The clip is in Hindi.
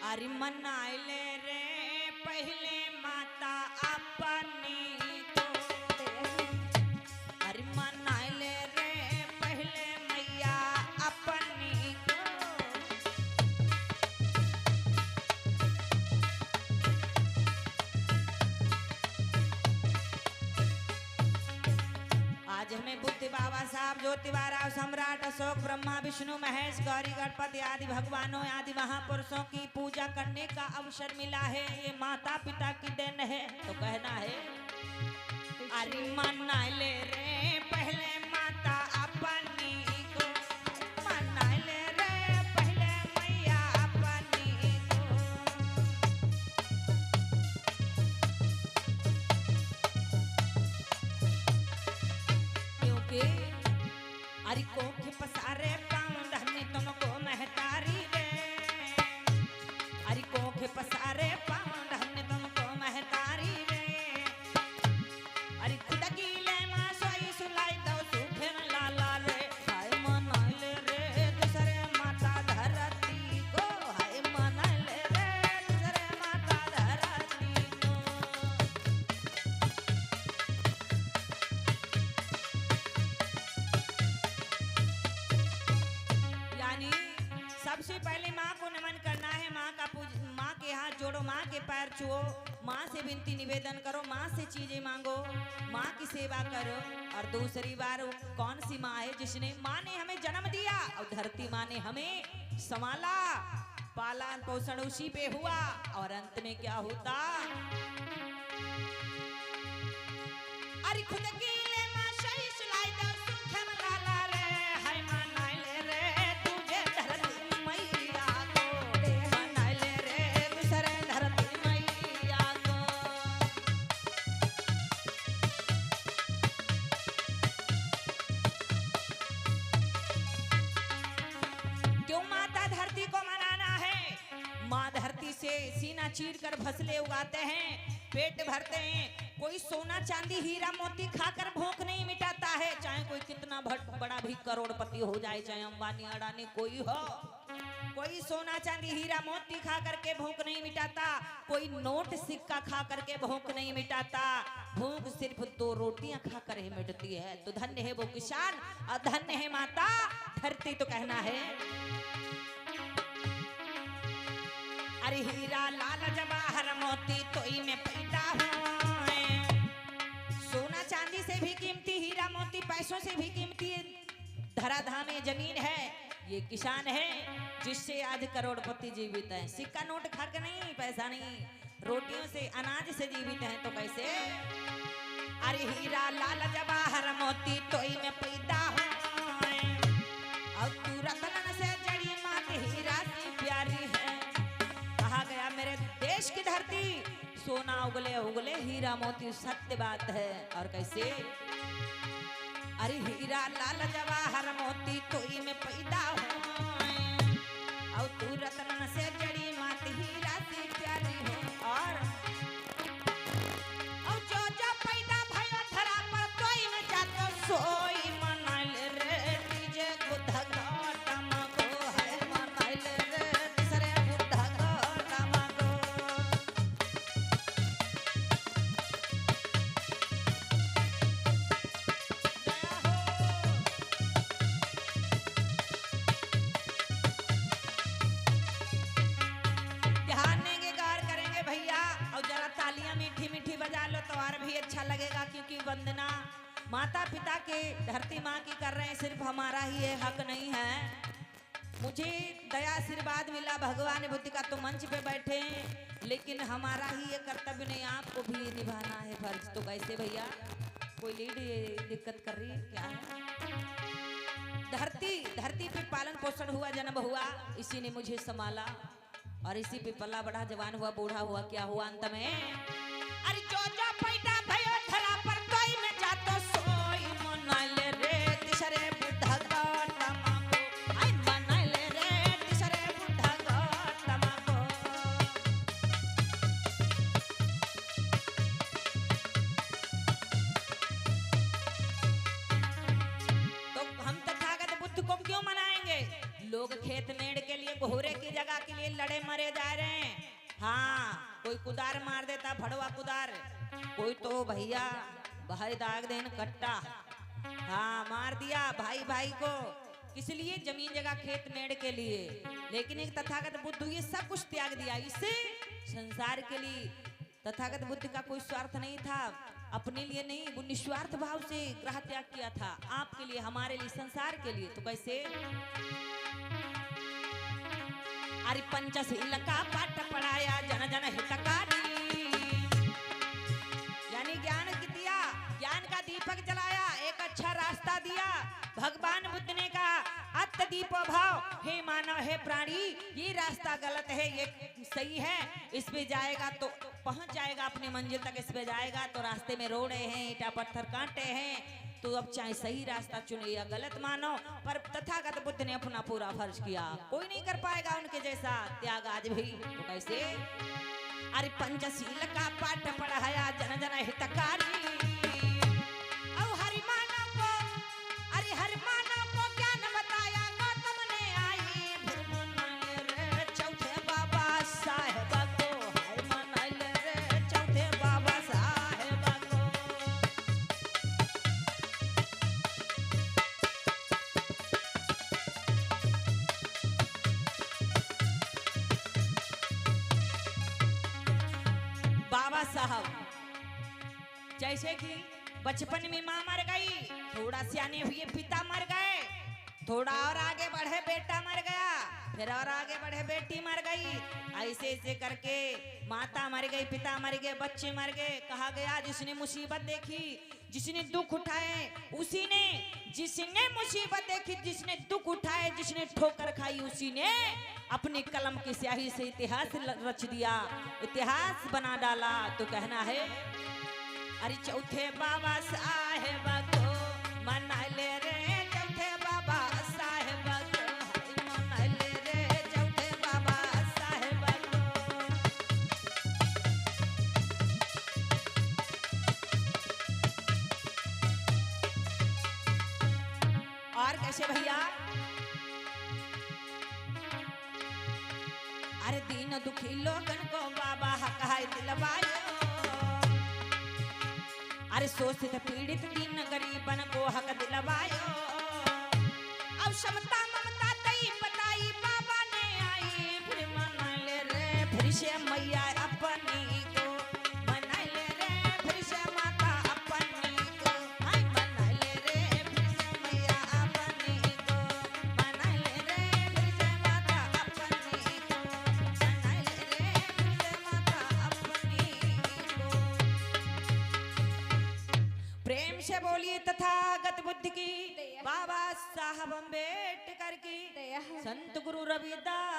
अरे मनाइले रे पहले माता अपनी को, अरे मनाइले रे पहले मैया अपनी को। आज हमें बुद्ध बाबा साहब ज्योतिबा राव सम्राट अशोक ब्रह्मा विष्णु महेश गौरी गणपति आदि भगवानों आदि महापुरुषों की पूजा करने का अवसर मिला है। ये माता पिता की देन है। तो कहना है अरे मनाइले रे पहले माता अपनी को, मनाइले रे पहले मैया अपनी को। क्योंकि अरे कोखे पसारे पाँव धने तुमको महतारी रे, अरे कोखे पसारे पाँव धने तुमको महतारी रे। अरे खुद की ले माँ सोई सुलाई दो सूखे न लाला रे। हाय मनाइले रे दूसरे माता धरती को, हाय मनाइले रे दूसरे माता धरती को। यानी सबसे पहले माँ को नमन करना है। माँ का माँ के हाथ जोड़ो, माँ के पैर छुओ, माँ से विनती निवेदन करो, माँ से चीजें मांगो, माँ की सेवा करो। और दूसरी बार कौन सी माँ है जिसने माँ ने हमें जन्म दिया और धरती माँ ने हमें संभाला, पालन पोषण उसी पे हुआ। और अंत में क्या होता, अरे खुद की ले माँ सही सुलाई दो सुखे में लाला रे। हाय मनाइले रे तुझे धरती मैया को, मनाइले रे दूसरे धरती मैया को। क्यों माता धरती को मनाना है? माँ धरती से सीना चीर कर फसलें उगाते हैं, पेट भरते हैं। कोई सोना चांदी हीरा मोती खाकर भूख नहीं मिटाता है, चाहे कोई कितना बड़ा भी करोड़पति हो जाए, चाहे अंबानी अडानी कोई हो। कोई सोना चांदी हीरा मोती खा करके भूख नहीं मिटाता, कोई नोट सिक्का खा करके भूख नहीं मिटाता। भूख सिर्फ 2 रोटियां खाकर ही मिटती है। तो धन्य है वो किसान और धन्य है माता धरती। तो कहना है अरे हीरा लाल जवाहर मोती तोई में पैदा हुए। सोना चांदी से भी कीमती, हीरा मोती पैसों से भी कीमती धराधाम में जमीन है। ये किसान है जिससे आज करोड़पति जीवित है। सिक्का नोट खा के नहीं, पैसा नहीं, रोटियों से अनाज से जीवित है। तो कैसे? अरे हीरा लाल जवाहर मोती तोई में पैदा हुए और तू रतन से जड़ी मात हीरा सी प्यारी है। कहा गया मेरे देश की धरती सोना उगले उगले हीरा मोती सत्य बात है। और कैसे? अरे हीरा लाल जवाहर मोती तोई में पैदा हुए और तू रतन से जड़ी मात हीरा सी प्यारी हो। और जो जो पैदा भयो धरा पर तोई में जातो सोई मनाइले रे तीजे बुद्ध गौतम को, है मनाइले रे तीसरे बुद्ध गौतम को। ध्यान देंगे, गौर करेंगे भैया, और जरा तालियां मीठी मीठी बजा लो तो और भी अच्छा लगेगा। क्योंकि वंदना माता पिता के धरती माँ की कर रहे हैं, सिर्फ हमारा ही ये हक नहीं है। मुझे दया आशीर्वाद मिला भगवान बुद्ध का, तो मंच पे बैठे, लेकिन हमारा ही ये कर्तव्य नहीं, आपको भी निभाना है फर्ज। तो कैसे भैया? कोई लीड दिक्कत कर रही है क्या है? धरती पे पालन पोषण हुआ, जन्म हुआ, इसी ने मुझे संभाला और इसी पे पला बढ़ा, जवान हुआ, बूढ़ा हुआ, क्या हुआ अंत में? अरे जो जो पैदा भयो धरा पर तोई में जातो सोई मनाइले रे तीसरे बुद्ध गौतम को, आई मनाइले रे तीसरे बुद्ध गौतम को। तो हम तथागत बुद्ध को क्यों मनाएंगे? लोग खेत मेड़ के लिए, घोड़े की जगह के लिए लड़े मरे जा रहे हैं। हाँ, कोई कुदार मार देता, भड़वा कुदार, कोई तो भैया भाई दाग देन कट्टा, हाँ मार दिया भाई भाई को, किस लिए? जमीन जगह खेत मेड़ के लिए। लेकिन एक तथागत बुद्ध ये सब कुछ त्याग दिया, इससे संसार के लिए। तथागत बुद्ध का कोई स्वार्थ नहीं था, अपने लिए नहीं, वो निस्वार्थ भाव से ग्रह त्याग किया था, आपके लिए, हमारे लिए, संसार के लिए। तो कैसे? अरे पंचशील का पाठ पढ़ाया जन जन हितकारी, यानी ज्ञान की दिया, ज्ञान का दीपक जलाया, एक अच्छा रास्ता दिया। भगवान बुद्ध ने कहा अत्त दीपो भाव, हे मानव हे प्राणी, ये रास्ता गलत है, ये सही है, इस पे जाएगा तो पहुंच जाएगा अपनी मंजिल तक, इस पे जाएगा तो रास्ते में रोड़े हैं, ईटा पत्थर कांटे हैं, तो अब चाहे सही रास्ता चुने या गलत मानो। पर तथागत बुद्ध ने अपना पूरा फर्ज किया, कोई नहीं कर पाएगा उनके जैसा त्याग आज भी। तो कैसे? अरे पंचशील का पाठ पढ़ाया जन जन हितकारी, और हरि मानव को, अरे हरि मानव को ज्ञान बताया गौतम ने आई, फिर मनाए रे चौथे बाबा साहेब को, हाय मनाए रे चौथे बाबा साहेब को। बाबा साहब जैसे कि बचपन में माँ मर गई, थोड़ा सियाने हुए पिता मर गए, थोड़ा और आगे बढ़े बेटा मर गया, फिर और आगे बढ़े बेटी मर गई, ऐसे ऐसे करके माता मर गई, पिता मर गए, बच्चे मर गए। कहा गया जिसने मुसीबत देखी, जिसने दुख उठाए, उसी ने, जिसने मुसीबत देखी, जिसने दुख उठाए, जिसने ठोकर खाई, उसी ने अपनी कलम की स्याही से इतिहास रच दिया, इतिहास बना डाला। तो कहना है अरे चौथे बाबा साहेब को मना ले रे, चौथे बाबा साहेब को मना ले रे, चौथे बाबा साहेब को। और कैसे भैया? अरे दीन दुखी लोगन को बाबा हक है दिलवायो, अरे शोषित पीड़ित दीन गरीबन को हक दिलवायो, अब क्षमता ममता तई बताई बाबा ने आई, फिर मना ले रे फिर से मैया अपनी को, मना ले रे फिर से माता अपनी को, मना ले रे फिर से मैया अपनी को, मना ले रे फिर से माता अपनी को, मना ले रे फिर से माता अपनी को। प्रेम से बोलिए तथागत बुद्ध की, बाबा साहब अम्बेडकर की, संत गुरु रविदास